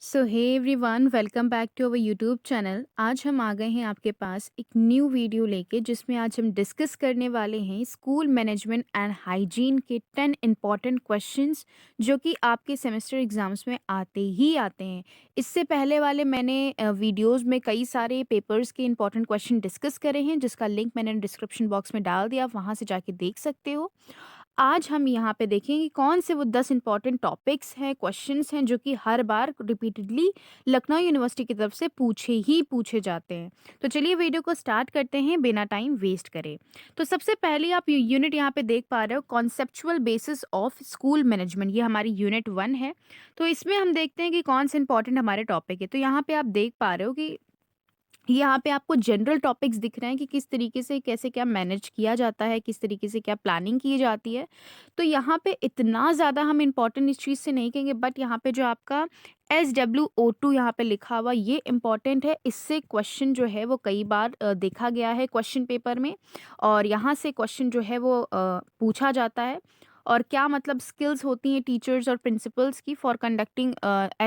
So hey everyone, welcome back to our YouTube channel. आज हम आ गए हैं आपके पास एक न्यू वीडियो लेके, जिसमें आज हम डिस्कस करने वाले हैं स्कूल मैनेजमेंट एंड हाइजीन के 10 इम्पॉर्टेंट क्वेश्चंस जो कि आपके सेमेस्टर एग्जाम्स में आते ही आते हैं। इससे पहले वाले मैंने वीडियोस में कई सारे पेपर्स के इम्पॉर्टेंट क्वेश्चन डिस्कस करे हैं, जिसका लिंक मैंने डिस्क्रिप्शन बॉक्स में डाल दिया, आप वहाँ से जाके देख सकते हो। आज हम यहाँ पे देखेंगे कि कौन से वो 10 इम्पॉर्टेंट टॉपिक्स हैं, क्वेश्चंस हैं जो कि हर बार रिपीटेडली लखनऊ यूनिवर्सिटी की तरफ से पूछे जाते हैं। तो चलिए वीडियो को स्टार्ट करते हैं बिना टाइम वेस्ट करे। तो सबसे पहले आप यूनिट यहाँ पे देख पा रहे हो, conceptual basis of school management. ये हमारी यूनिट 1 है। तो इसमें हम देखते हैं कि कौन से इंपॉर्टेंट हमारे टॉपिक है। तो यहाँ पे आप देख पा रहे हो कि यहाँ पे आपको जनरल टॉपिक्स दिख रहे हैं कि किस तरीके से कैसे क्या मैनेज किया जाता है, किस तरीके से क्या प्लानिंग की जाती है। तो यहाँ पे इतना ज़्यादा हम इम्पोर्टेंट इस चीज़ से नहीं कहेंगे, बट यहाँ पे जो आपका SWO2 यहाँ पे लिखा हुआ, ये इम्पॉर्टेंट है। इससे क्वेश्चन जो है वो कई बार देखा गया है क्वेश्चन पेपर में, और यहाँ से क्वेश्चन जो है वो पूछा जाता है। और क्या मतलब स्किल्स होती हैं टीचर्स और प्रिंसिपल्स की फॉर कंडक्टिंग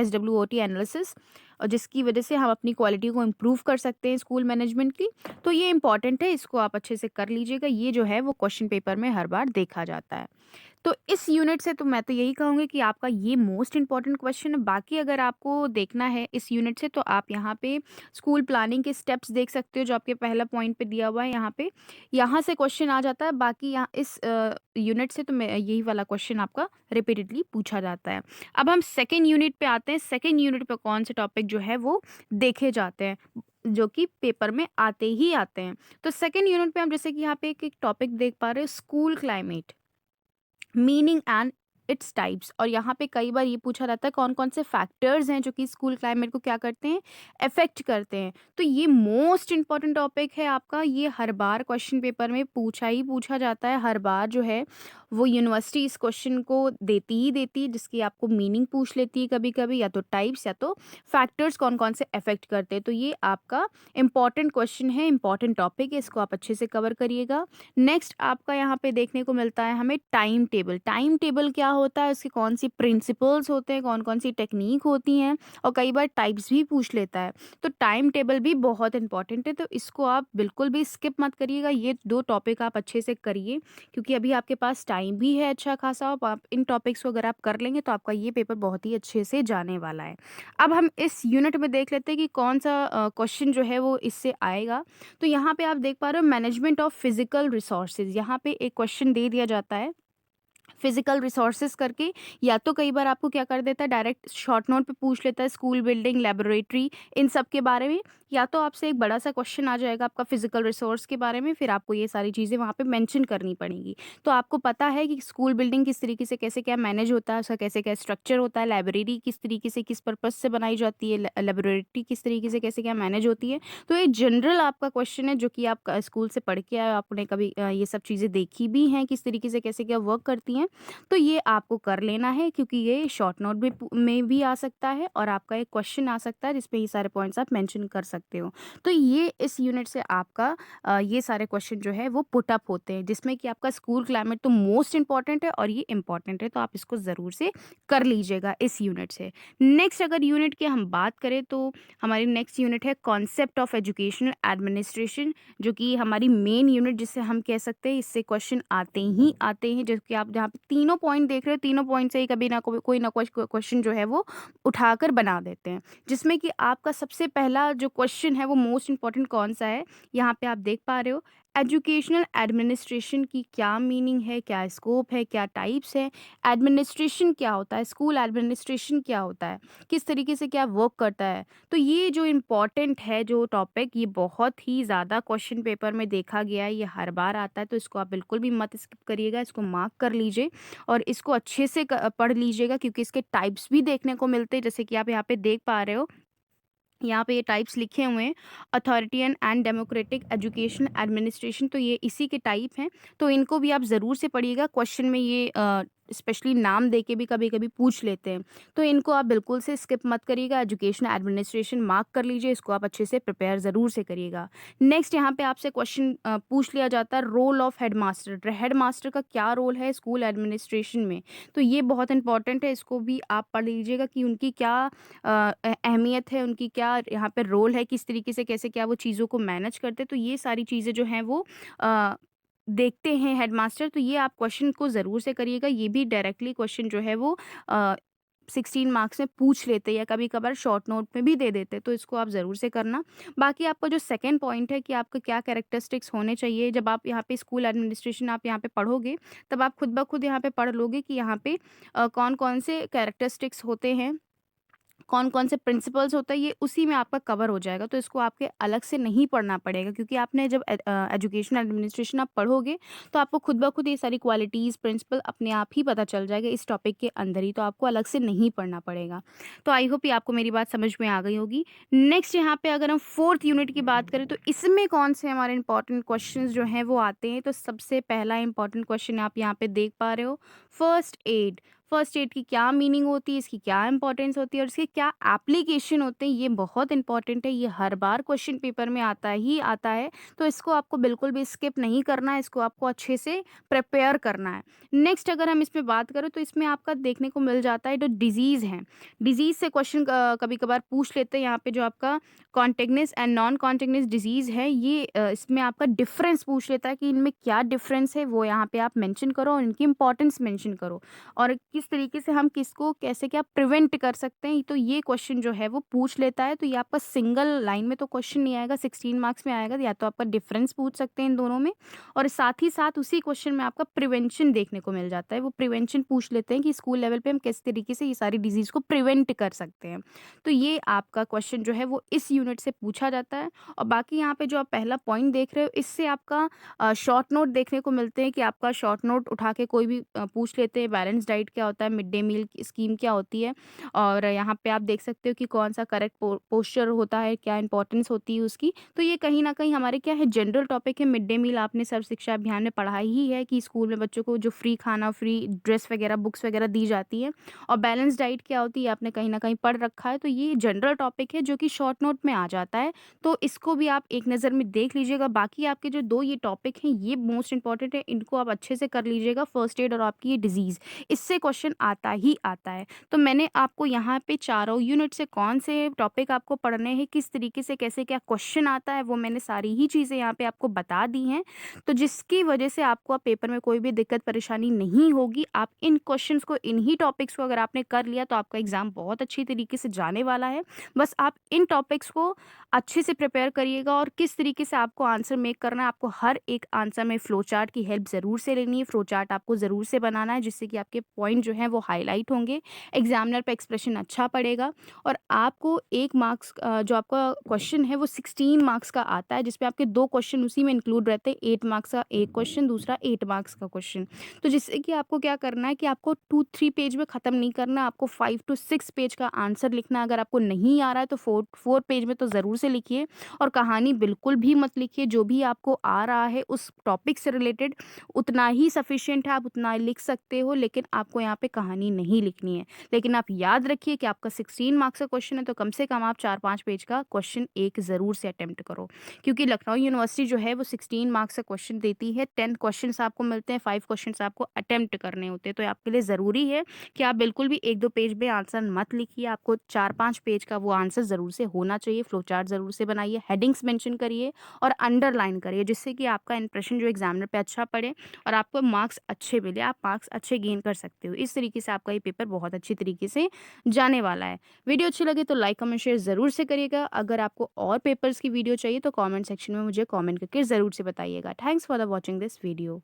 SWOT एनालिसिस, और जिसकी वजह से हम अपनी क्वालिटी को इम्प्रूव कर सकते हैं स्कूल मैनेजमेंट की। तो ये इंपॉर्टेंट है, इसको आप अच्छे से कर लीजिएगा। ये जो है वो क्वेश्चन पेपर में हर बार देखा जाता है। तो इस यूनिट से तो मैं तो यही कहूँगी कि आपका ये मोस्ट इम्पॉर्टेंट क्वेश्चन है। बाकी अगर आपको देखना है इस यूनिट से, तो आप यहाँ पे स्कूल प्लानिंग के स्टेप्स देख सकते हो, जो आपके पहला पॉइंट पे दिया हुआ है। यहाँ से क्वेश्चन आ जाता है। बाकी यहाँ इस यूनिट से तो मैं यही वाला क्वेश्चन आपका रिपीटेडली पूछा जाता है। अब हम सेकेंड यूनिट पे आते हैं। सेकेंड यूनिट पे कौन से टॉपिक जो है वो देखे जाते हैं, जो कि पेपर में आते ही आते हैं। तो सेकेंड यूनिट पे हम जैसे कि यहाँ पे एक टॉपिक देख पा रहे हैं, school climate, meaning and its types. और यहाँ पे कई बार ये पूछा जाता है कौन कौन से फैक्टर्स हैं जो कि स्कूल क्लाइमेट को क्या करते हैं, अफेक्ट करते हैं। तो ये मोस्ट इंपॉर्टेंट टॉपिक है आपका। ये हर बार क्वेश्चन पेपर में पूछा जाता है। हर बार जो है वो यूनिवर्सिटी इस क्वेश्चन को देती है, जिसकी आपको मीनिंग पूछ लेती है कभी कभी, या तो टाइप्स या तो फैक्टर्स कौन कौन से अफेक्ट करते हैं। तो ये आपका इंपॉर्टेंट क्वेश्चन है, इंपॉर्टेंट टॉपिक है, इसको आप अच्छे से कवर करिएगा। नेक्स्ट आपका यहाँ पे देखने को मिलता है हमें टाइम टेबल। टाइम टेबल क्या होता है, उसके कौन सी प्रिंसिपल्स होते हैं, कौन कौन सी टेक्निक होती हैं, और कई बार टाइप्स भी पूछ लेता है। तो टाइम टेबल भी बहुत इंपॉर्टेंट है, तो इसको आप बिल्कुल भी स्किप मत करिएगा। ये दो टॉपिक आप अच्छे से करिए, क्योंकि अभी आपके पास टाइम भी है अच्छा खासा। और आप इन टॉपिक्स को अगर आप कर लेंगे तो आपका ये पेपर बहुत ही अच्छे से जाने वाला है। अब हम इस यूनिट में देख लेते हैं कि कौन सा क्वेश्चन जो है वो इससे आएगा। तो यहाँ पे आप देख पा रहे हो, मैनेजमेंट ऑफ फिजिकल रिसोर्सेज। यहाँ पे एक क्वेश्चन दे दिया जाता है फिजिकल रिसोर्सेज करके। या तो कई बार आपको क्या कर देता है, डायरेक्ट शॉर्ट नोट पे पूछ लेता है स्कूल बिल्डिंग, लेबोरेटरी, इन सब के बारे में। या तो आपसे एक बड़ा सा क्वेश्चन आ जाएगा आपका फिजिकल रिसोर्स के बारे में, फिर आपको ये सारी चीज़ें वहाँ पे मेंशन करनी पड़ेगी। तो आपको पता है कि स्कूल बिल्डिंग किस तरीके से कैसे क्या मैनेज होता है, उसका कैसे क्या स्ट्रक्चर होता है, लाइब्रेरी किस तरीके से किस पर्पज से बनाई जाती है, लेबोरेटरी किस तरीके से कैसे क्या मैनेज होती है। तो ये जनरल आपका क्वेश्चन है, जो कि आप स्कूल से पढ़ के आए, आपने कभी ये सब चीज़ें देखी भी हैं किस तरीके से कैसे क्या वर्क करती हैं। तो ये आपको कर लेना है, क्योंकि ये शॉर्ट नोट भी में भी आ सकता है, और आपका एक क्वेश्चन आ सकता है जिसपे ये सारे पॉइंट्स आप मेंशन कर सकते हो। तो ये इस यूनिट से आपका ये सारे क्वेश्चन जो है वो पुट अप होते हैं, जिसमें कि आपका स्कूल क्लाइमेट तो मोस्ट इंपॉर्टेंट है, और ये इंपॉर्टेंट है, तो आप इसको ज़रूर से कर लीजिएगा इस यूनिट से। नेक्स्ट अगर यूनिट की हम बात करें, तो हमारी नेक्स्ट यूनिट है कॉन्सेप्ट ऑफ एजुकेशनल एडमिनिस्ट्रेशन, जो कि हमारी मेन यूनिट जिससे हम कह सकते हैं इससे क्वेश्चन आते ही आते हैं। जैसे कि आप जहाँ पे तीनों पॉइंट देख रहे हो, तीनों पॉइंट से ही कभी ना कोई ना कोई क्वेश्चन जो है वो उठाकर बना देते हैं। जिसमें कि आपका सबसे पहला जो क्वेश्चन है वो मोस्ट इंपॉर्टेंट कौन सा है, यहाँ पे आप देख पा रहे हो, एजुकेशनल एडमिनिस्ट्रेशन की क्या मीनिंग है, क्या स्कोप है, क्या टाइप्स है, एडमिनिस्ट्रेशन क्या होता है, स्कूल एडमिनिस्ट्रेशन क्या होता है, किस तरीके से क्या वर्क करता है। तो ये जो इम्पॉर्टेंट है जो टॉपिक, ये बहुत ही ज़्यादा क्वेश्चन पेपर में देखा गया है, ये हर बार आता है। तो इसको आप बिल्कुल भी मत स्किप करिएगा, इसको मार्क कर लीजिए और इसको अच्छे से पढ़ लीजिएगा, क्योंकि इसके टाइप्स भी देखने को मिलते हैं, जैसे कि आप यहाँ पे देख पा रहे हो। यहाँ पे ये टाइप्स लिखे हुए हैं, अथॉरिटियन एंड डेमोक्रेटिक एजुकेशन एडमिनिस्ट्रेशन, तो ये इसी के टाइप हैं। तो इनको भी आप ज़रूर से पढ़िएगा, क्वेश्चन में ये स्पेशली नाम दे के भी कभी-कभी पूछ लेते हैं। तो इनको आप बिल्कुल से स्किप मत करिएगा, एजुकेशन एडमिनिस्ट्रेशन मार्क कर लीजिए, इसको आप अच्छे से प्रिपेयर ज़रूर से करिएगा। नेक्स्ट यहाँ पे आपसे क्वेश्चन पूछ लिया जाता है, रोल ऑफ हेडमास्टर। हेडमास्टर का क्या रोल है स्कूल एडमिनिस्ट्रेशन में? तो ये बहुत इंपॉर्टेंट है, इसको भी आप पढ़ लीजिएगा कि उनकी क्या अहमियत है, उनकी क्या यहाँ पे रोल है, किस तरीके से कैसे क्या वो चीज़ों को मैनेज करते हैं। तो ये सारी चीज़ें जो हैं वो अ, देखते हैं हेडमास्टर। तो ये आप क्वेश्चन को ज़रूर से करिएगा। ये भी डायरेक्टली क्वेश्चन जो है वो 16 मार्क्स में पूछ लेते हैं या कभी-कभार शॉर्ट नोट में भी दे देते हैं, तो इसको आप ज़रूर से करना। बाकी आपका जो सेकंड पॉइंट है कि आपका क्या कैरेक्टरिस्टिक्स होने चाहिए, जब आप यहाँ पे स्कूल एडमिनिस्ट्रेशन आप यहाँ पे पढ़ोगे, तब आप खुद ब खुद यहाँ पे पढ़ लोगे कि यहाँ पे कौन-कौन से कैरेक्टरिस्टिक्स होते हैं, कौन-कौन से प्रिंसिपल्स होता है, ये उसी में आपका कवर हो जाएगा। तो इसको आपके अलग से नहीं पढ़ना पड़ेगा, क्योंकि आपने जब एजुकेशन एडमिनिस्ट्रेशन आप पढ़ोगे, तो आपको खुद ब खुद ये सारी क्वालिटीज़, प्रिंसिपल अपने आप ही पता चल जाएगा इस टॉपिक के अंदर ही, तो आपको अलग से नहीं पढ़ना पड़ेगा। तो आई होप ये आपको मेरी बात समझ में आ गई होगी। नेक्स्ट यहाँ पे अगर हम 4th यूनिट की बात करें, तो इसमें कौन से हमारे इंपॉर्टेंट क्वेश्चंस जो हैं वो आते हैं। तो सबसे पहला इंपॉर्टेंट क्वेश्चन आप यहाँ पे देख पा रहे हो, फर्स्ट एड। फर्स्ट एड की क्या मीनिंग होती है, इसकी क्या इंपॉर्टेंस होती है और इसके क्या एप्लीकेशन होते हैं, ये बहुत इंपॉर्टेंट है। ये हर बार क्वेश्चन पेपर में आता ही आता है, तो इसको आपको बिल्कुल भी स्किप नहीं करना है, इसको आपको अच्छे से प्रिपेयर करना है। नेक्स्ट अगर हम इसमें बात करें, तो इसमें आपका देखने को मिल जाता है जो डिजीज़ हैं, डिजीज़ से क्वेश्चन कभी कभार पूछ लेते हैं। यहाँ पे जो आपका कॉन्टेगनस एंड नॉन कॉन्टेगनस डिजीज़ है, ये इसमें आपका डिफरेंस पूछ लेता है कि इनमें क्या डिफरेंस है, वो यहाँ पे आप मेंशन करो और इनकी इंपॉर्टेंस मेंशन करो, और किस तरीके से हम किसको कैसे क्या प्रिवेंट कर सकते हैं। तो ये क्वेश्चन जो है वो पूछ लेता है। तो ये आपका सिंगल लाइन में तो क्वेश्चन नहीं आएगा, 16 मार्क्स में आएगा, या तो आपका डिफरेंस पूछ सकते हैं इन दोनों में, और साथ ही साथ उसी क्वेश्चन में आपका प्रिवेंशन देखने को मिल जाता है। वो प्रिवेंशन पूछ लेते हैं कि स्कूल लेवल पे हम किस तरीके से ये सारी डिजीज को प्रिवेंट कर सकते हैं। तो ये आपका क्वेश्चन जो है वो इस यूनिट से पूछा जाता है। और बाकी यहाँ पे जो आप पहला पॉइंट देख रहे हो, इससे आपका शॉर्ट नोट देखने को मिलते हैं कि आपका शॉर्ट नोट उठा के कोई भी पूछ लेते हैं, बैलेंस डाइट क्या होता है, मिड डे मील की स्कीम क्या होती है, और यहाँ पे आप देख सकते हो कि कौन सा करेक्ट पोस्चर होता है, क्या इंपॉर्टेंस होती है उसकी। तो ये कहीं ना कहीं हमारे क्या है, जनरल टॉपिक है। मिड डे मील आपने सर्व शिक्षा अभियान में पढ़ाई ही है कि स्कूल में बच्चों को जो फ्री खाना, फ्री ड्रेस वगैरह, बुक्स वगैरह दी जाती है। और बैलेंस डाइट क्या होती है आपने कहीं ना कहीं पढ़ रखा है। तो ये जनरल टॉपिक है जो कि शॉर्ट नोट में आ जाता है, तो इसको भी आप एक नज़र में देख लीजिएगा। बाकी आपके जो दो ये टॉपिक हैं, ये मोस्ट इंपॉर्टेंट है, इनको आप अच्छे से कर लीजिएगा, फर्स्ट एड और आपकी ये डिजीज़, इससे क्वेश्चन आता ही आता है। तो मैंने आपको यहाँ पे चारों यूनिट से कौन से टॉपिक आपको पढ़ने हैं, किस तरीके से कैसे क्या क्वेश्चन आता है, वो मैंने सारी ही चीज़ें यहाँ पे आपको बता दी हैं। तो जिसकी वजह से आपको आप पेपर में कोई भी दिक्कत परेशानी नहीं होगी। आप इन क्वेश्चंस को, इन्हीं टॉपिक्स को अगर आपने कर लिया, तो आपका एग्ज़ाम बहुत अच्छी तरीके से जाने वाला है। बस आप इन टॉपिक्स को अच्छे से प्रिपेयर करिएगा, और किस तरीके से आपको आंसर मेक करना है, आपको हर एक आंसर में फ्लो चार्ट की हेल्प ज़रूर से लेनी है। फ्लो चार्ट आपको ज़रूर से बनाना है, जिससे कि आपके पॉइंट जो हैं वो हाईलाइट होंगे, एग्जामिनर पे एक्सप्रेशन अच्छा पड़ेगा। और आपको 1 मार्क्स जो आपका क्वेश्चन है वो 16 मार्क्स का आता है, जिसमें आपके 2 क्वेश्चन उसी में इंक्लूड रहते हैं। 8 मार्क्स का एक क्वेश्चन, दूसरा 8 मार्क्स का क्वेश्चन। तो जिससे कि आपको क्या करना है कि आपको 2-3 पेज में ख़त्म नहीं करना, आपको 5 to 6 पेज का आंसर लिखना है। अगर आपको नहीं आ रहा है तो 4 पेज में तो ज़रूर से लिखिए, और कहानी बिल्कुल भी मत लिखिए। जो भी आपको आ रहा है उस टॉपिक से रिलेटेड उतना ही सफिशिएंट है, आप उतना लिख सकते हो, लेकिन आपको यहाँ पे कहानी नहीं लिखनी है। लेकिन आप याद रखिए कि आपका 16 मार्क्स का क्वेश्चन है, तो कम से कम आप 4-5 पेज का क्वेश्चन एक ज़रूर से अटेम्प्ट करो, क्योंकि लखनऊ यूनिवर्सिटी जो है वो 16 मार्क्स का क्वेश्चन देती है। 10 क्वेश्चंस आपको मिलते हैं, 5 क्वेश्चंस आपको अटेम्प्ट करने होते हैं। तो आपके लिए ज़रूरी है कि आप बिल्कुल भी 1-2 पेज में आंसर मत लिखिए, आपको 4-5 पेज का वो आंसर ज़रूर से होना चाहिए। फ्लो चार्ट ज़रूर से बनाइए, हेडिंग्स मेंशन करिए और अंडरलाइन करिए, जिससे कि आपका इंप्रेशन जो एग्जामिनर पे अच्छा पड़े और आपको मार्क्स अच्छे मिले, आप मार्क्स अच्छे गेन कर सकते हो। इस तरीके से आपका ये पेपर बहुत अच्छी तरीके से जाने वाला है। वीडियो अच्छी लगे तो लाइक, कमेंट, शेयर ज़रूर से करिएगा। अगर आपको और पेपर्स की वीडियो चाहिए तो कमेंट सेक्शन में मुझे कमेंट करके ज़रूर से बताइएगा। Thanks for the watching this video.